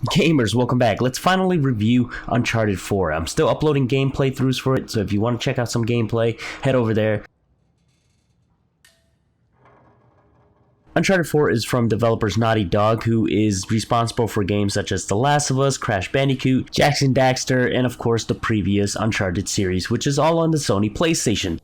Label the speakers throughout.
Speaker 1: Gamers, welcome back. Let's finally review Uncharted 4. I'm still uploading game playthroughs for it, so if you want to check out some gameplay, head over there. Uncharted 4 is from developers Naughty Dog, who is responsible for games such as The Last of Us, Crash Bandicoot, Jack and Daxter, and of course the previous Uncharted series, which is all on the Sony PlayStation.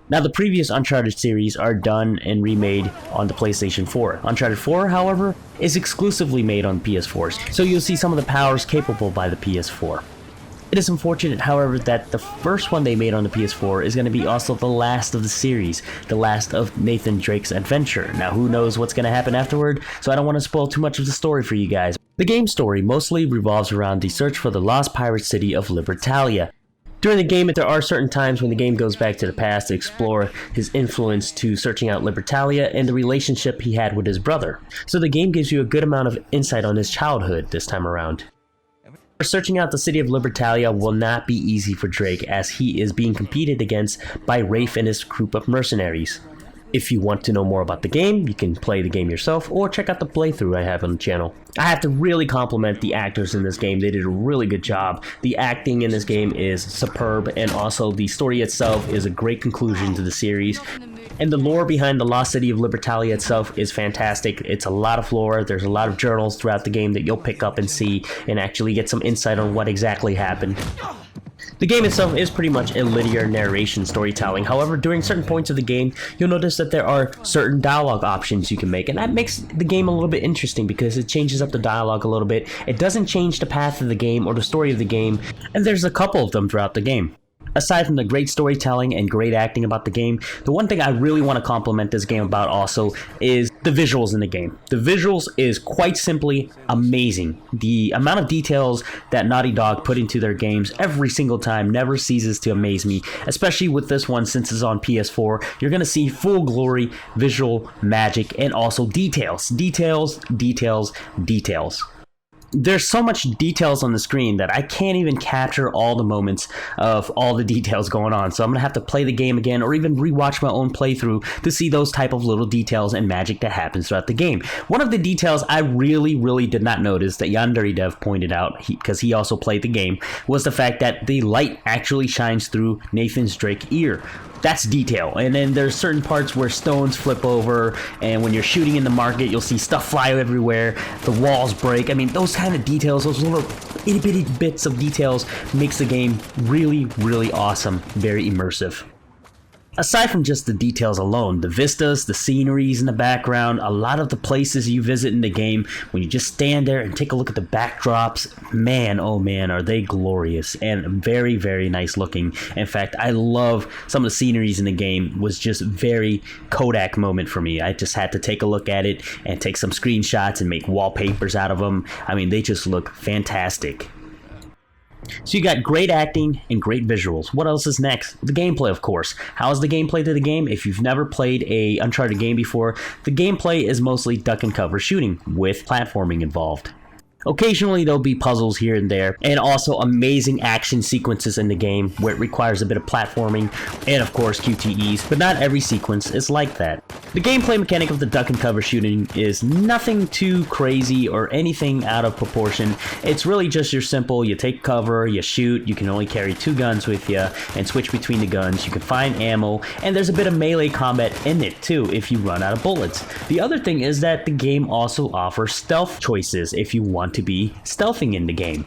Speaker 1: Now, the previous Uncharted series are done and remade on the PlayStation 4. Uncharted 4, however, is exclusively made on PS4s, so you'll see some of the powers capable by the PS4. It is unfortunate, however, that the first one they made on the PS4 is going to be also the last of the series, the last of Nathan Drake's adventure. Now, who knows what's going to happen afterward, so I don't want to spoil too much of the story for you guys. The game's story mostly revolves around the search for the lost pirate city of Libertalia. During the game, there are certain times when the game goes back to the past to explore his influence to searching out Libertalia and the relationship he had with his brother. So the game gives you a good amount of insight on his childhood this time around. Searching out the city of Libertalia will not be easy for Drake, as he is being competed against by Rafe and his group of mercenaries. If you want to know more about the game, you can play the game yourself or check out the playthrough I have on the channel. I have to really compliment the actors in this game. They did a really good job. The acting in this game is superb, and also the story itself is a great conclusion to the series. And the lore behind the lost city of Libertalia itself is fantastic. It's a lot of lore. There's a lot of journals throughout the game that you'll pick up and see and actually get some insight on what exactly happened. The game itself is pretty much a linear narration storytelling. However, during certain points of the game, you'll notice that there are certain dialogue options you can make, and that makes the game a little bit interesting because it changes up the dialogue a little bit. It doesn't change the path of the game or the story of the game, and there's a couple of them throughout the game. Aside from the great storytelling and great acting about the game, the one thing I really want to compliment this game about also is the visuals in the game. The visuals is quite simply amazing. The amount of details that Naughty Dog put into their games every single time never ceases to amaze me, especially with this one since it's on PS4. You're going to see full glory, visual magic, and also details. Details. There's so much details on the screen that I can't even capture all the moments of all the details going on. So I'm going to have to play the game again or even rewatch my own playthrough to see those type of little details and magic that happens throughout the game. One of the details I really did not notice that Yandere Dev pointed out, because he also played the game, was the fact that the light actually shines through Nathan's Drake ear. That's detail. And then there's certain parts where stones flip over, and when you're shooting in the market, you'll see stuff fly everywhere, the walls break. I mean, those kind of details, those little itty bitty bits of details makes the game really awesome, very immersive. Aside from just the details alone, the vistas, the sceneries in the background, a lot of the places you visit in the game, when you just stand there and take a look at the backdrops, man, oh man, are they glorious and very nice looking. In fact, I love some of the sceneries in the game. Was just very Kodak moment for me. I just had to take a look at it and take some screenshots and make wallpapers out of them. I mean, they just look fantastic. So you got great acting and great visuals. What else is next? The gameplay, of course. How is the gameplay to the game? If you've never played a Uncharted game before, the gameplay is mostly duck and cover shooting with platforming involved. Occasionally there'll be puzzles here and there, and also amazing action sequences in the game where it requires a bit of platforming and of course QTEs, but not every sequence is like that. The gameplay mechanic of the duck and cover shooting is nothing too crazy or anything out of proportion. It's really just your simple, you take cover, you shoot, you can only carry 2 guns with you and switch between the guns, you can find ammo, and there's a bit of melee combat in it too if you run out of bullets. The other thing is that the game also offers stealth choices if you want to be stealthing in the game.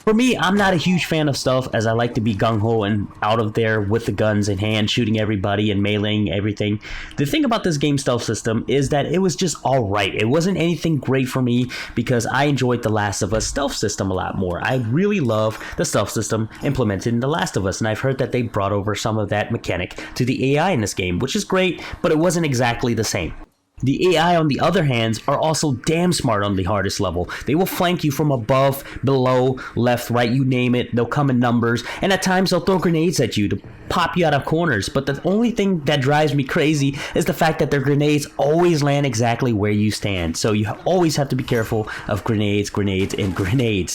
Speaker 1: For me, I'm not a huge fan of stealth, as I like to be gung-ho and out of there with the guns in hand, shooting everybody and meleeing everything. The thing about this game stealth system is that it was just alright. It wasn't anything great for me because I enjoyed The Last of Us stealth system a lot more. I really love the stealth system implemented in The Last of Us, and I've heard that they brought over some of that mechanic to the AI in this game, which is great, but it wasn't exactly the same. The AI, on the other hand, are also damn smart on the hardest level. They will flank you from above, below, left, right, you name it. They'll come in numbers, and at times they'll throw grenades at you to pop you out of corners. But the only thing that drives me crazy is the fact that their grenades always land exactly where you stand. So you always have to be careful of grenades.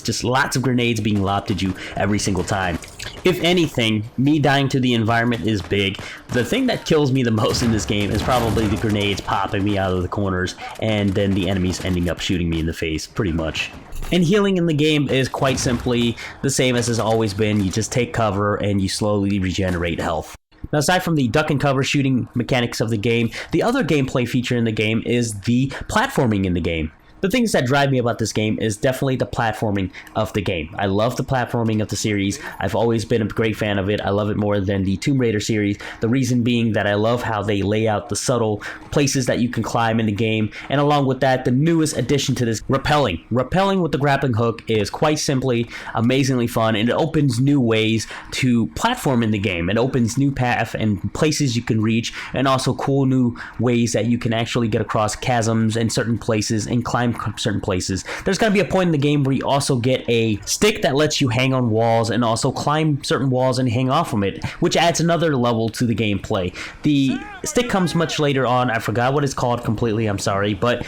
Speaker 1: Just lots of grenades being lobbed at you every single time. If anything, me dying to the environment is big. The thing that kills me the most in this game is probably the grenades popping me me out of the corners, and then the enemies ending up shooting me in the face, pretty much. And healing in the game is quite simply the same as has always been. You just take cover and you slowly regenerate health. Now, aside from the duck and cover shooting mechanics of the game, the other gameplay feature in the game is the platforming in the game. The things that drive me about this game is definitely the platforming of the game. I love the platforming of the series. I've always been a great fan of it. I love it more than the Tomb Raider series. The reason being that I love how they lay out the subtle places that you can climb in the game. And along with that, the newest addition to this, rappelling. Rappelling with the grappling hook is quite simply amazingly fun, and it opens new ways to platform in the game. It opens new paths and places you can reach, and also cool new ways that you can actually get across chasms in certain places and climb certain places. There's going to be a point in the game where you also get a stick that lets you hang on walls and also climb certain walls and hang off from it, which adds another level to the gameplay. The stick comes much later on. I forgot what it's called completely, I'm sorry, but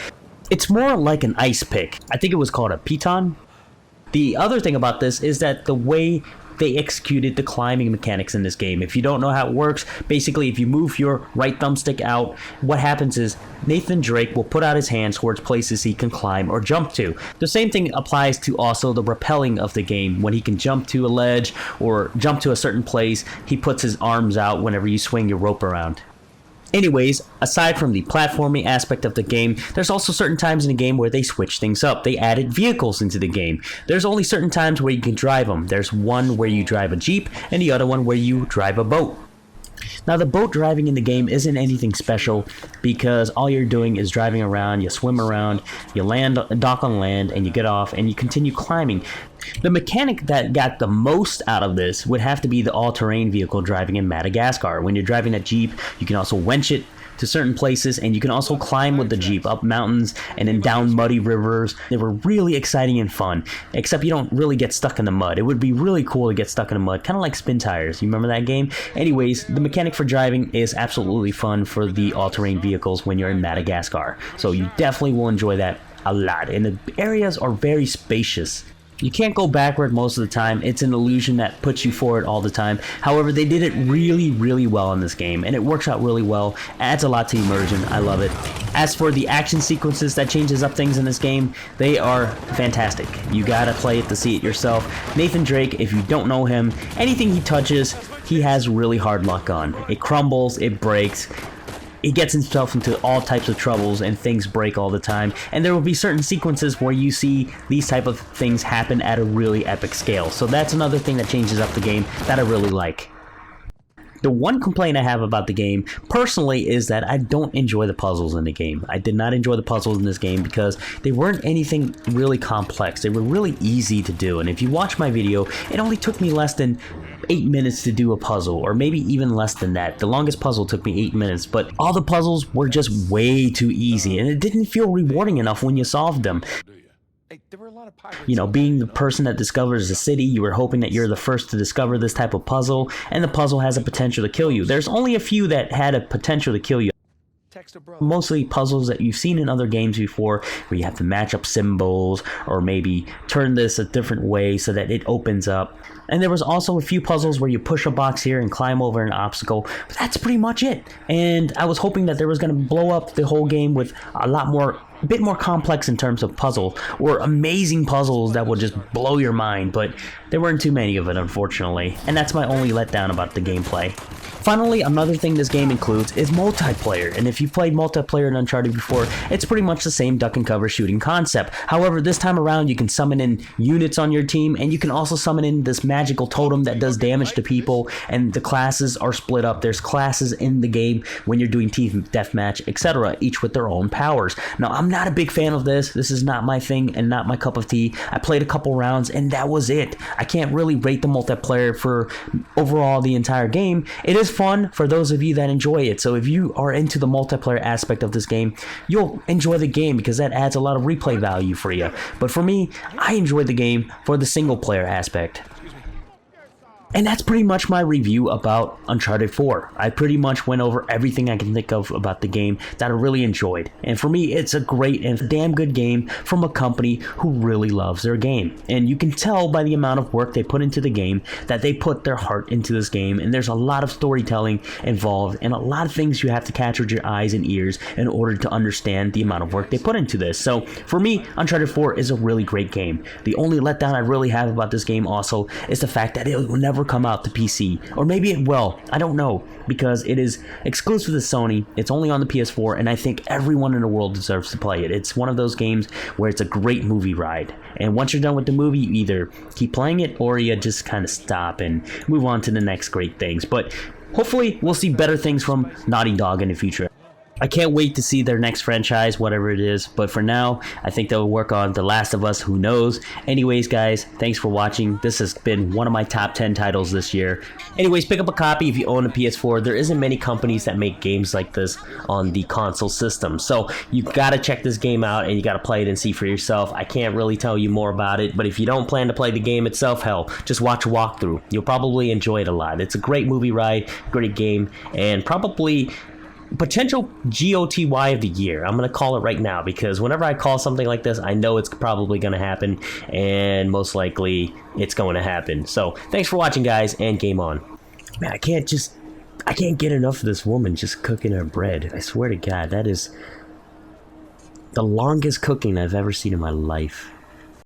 Speaker 1: it's more like an ice pick. I think it was called a piton. The other thing about this is that the way they executed the climbing mechanics in this game. If you don't know how it works, basically if you move your right thumbstick out, what happens is Nathan Drake will put out his hands towards places he can climb or jump to. The same thing applies to also the rappelling of the game. When he can jump to a ledge or jump to a certain place, he puts his arms out whenever you swing your rope around. Anyways, aside from the platforming aspect of the game, there's also certain times in the game where they switch things up. They added vehicles into the game. There's only certain times where you can drive them. There's one where you drive a Jeep and the other one where you drive a boat. Now, the boat driving in the game isn't anything special because all you're doing is driving around, you swim around, you dock on land, and you get off and you continue climbing. The mechanic that got the most out of this would have to be the all-terrain vehicle driving in Madagascar. When you're driving a Jeep, you can also winch it to certain places, and you can also climb with the Jeep up mountains and then down muddy rivers. They were really exciting and fun, except you don't really get stuck in the mud. It would be really cool to get stuck in the mud, kind of like Spin Tires. You remember that game? Anyways, the mechanic for driving is absolutely fun for the all-terrain vehicles when you're in Madagascar. So you definitely will enjoy that a lot, and the areas are very spacious. You can't go backward most of the time. It's an illusion that puts you forward all the time. However, they did it really, really well in this game, and it works out really well. Adds a lot to immersion. I love it. As for the action sequences that changes up things in this game, they are fantastic. You gotta play it to see it yourself. Nathan Drake, if you don't know him, anything he touches, he has really hard luck on. It crumbles, it breaks. He gets himself into all types of troubles and things break all the time, and there will be certain sequences where you see these type of things happen at a really epic scale. So that's another thing that changes up the game that I really like. The one complaint I have about the game, personally, is that I don't enjoy the puzzles in the game. I did not enjoy the puzzles in this game because they weren't anything really complex. They were really easy to do, and if you watch my video, it only took me less than 8 minutes to do a puzzle, or maybe even less than that. The longest puzzle took me 8 minutes, but all the puzzles were just way too easy, and it didn't feel rewarding enough when you solved them. You know, being the person that discovers the city, you were hoping that you're the first to discover this type of puzzle, and the puzzle has a potential to kill you. There's only a few that had a potential to kill you. Mostly puzzles that you've seen in other games before, where you have to match up symbols, or maybe turn this a different way so that it opens up. And there was also a few puzzles where you push a box here and climb over an obstacle, but that's pretty much it. And I was hoping that there was going to blow up the whole game with a bit more complex in terms of puzzle, or amazing puzzles that will just blow your mind, but there weren't too many of it, unfortunately, and that's my only letdown about the gameplay. Finally, another thing this game includes is multiplayer, and if you've played multiplayer in Uncharted before, it's pretty much the same duck and cover shooting concept. However, this time around you can summon in units on your team, and you can also summon in this magical totem that does damage to people, and the classes are split up. There's classes in the game when you're doing team deathmatch, etc., each with their own powers. Now, I'm not a big fan of this. This is not my thing and not my cup of tea. I played a couple rounds and that was it. I can't really rate the multiplayer for overall the entire game. It is fun for those of you that enjoy it. So if you are into the multiplayer aspect of this game, you'll enjoy the game because that adds a lot of replay value for you. But for me, I enjoyed the game for the single player aspect. And that's pretty much my review about Uncharted 4. I pretty much went over everything I can think of about the game that I really enjoyed. And for me, it's a great and damn good game from a company who really loves their game. And you can tell by the amount of work they put into the game that they put their heart into this game. And there's a lot of storytelling involved and a lot of things you have to catch with your eyes and ears in order to understand the amount of work they put into this. So for me, Uncharted 4 is a really great game. The only letdown I really have about this game also is the fact that it will never come out to PC, or maybe it will, I don't know, because it is exclusive to Sony. It's only on the PS4, and I think everyone in the world deserves to play it. It's one of those games where it's a great movie ride, and once you're done with the movie, you either keep playing it or you just kind of stop and move on to the next great things. But hopefully we'll see better things from Naughty Dog in the future. I can't wait to see their next franchise, whatever it is. But for now, I think they'll work on The Last of Us. Who knows? Anyways, guys, thanks for watching. This has been one of my top 10 titles this year. Anyways, pick up a copy if you own a PS4. There isn't many companies that make games like this on the console system. So you gotta check this game out and you gotta play it and see for yourself. I can't really tell you more about it, but if you don't plan to play the game itself, hell, just watch a walkthrough. You'll probably enjoy it a lot. It's a great movie ride, great game, and probably potential GOTY of the year. I'm going to call it right now, because whenever I call something like this, I know it's probably going to happen, and most likely it's going to happen. So thanks for watching, guys, and game on. Man, I can't get enough of this woman just cooking her bread. I swear to God, that is the longest cooking I've ever seen in my life.